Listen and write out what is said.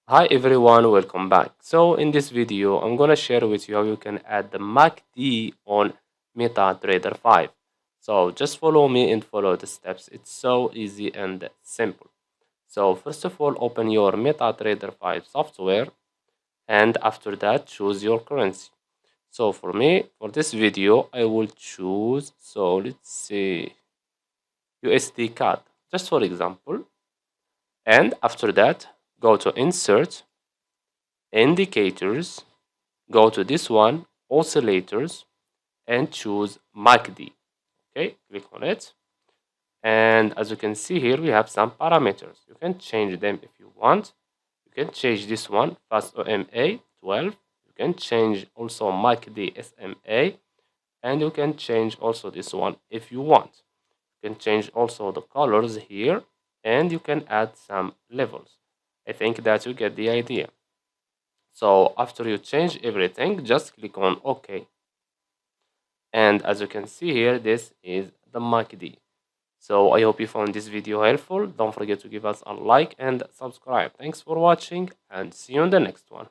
Hi everyone, welcome back. So in this video, I'm gonna share with you how you can add the MACD on MetaTrader 5. So just follow me and follow the steps. It's so easy and simple. So first of all, open your MetaTrader 5 software and after that choose your currency. So for me, for this video, I will choose, so let's say USD CAD, just for example. And after that, go to Insert, Indicators, go to this one, oscillators, and choose MACD. Okay, click on it. And as you can see here, we have some parameters. You can change them if you want. You can change this one, fast OMA 12. You can change also MACD SMA. And you can change also this one if you want. You can change also the colors here. And you can add some levels. I think that you get the idea. So after you change everything, just click on OK. And as you can see here, this is the MACD. So I hope you found this video helpful. Don't forget to give us a like and subscribe. Thanks for watching and see you in the next one.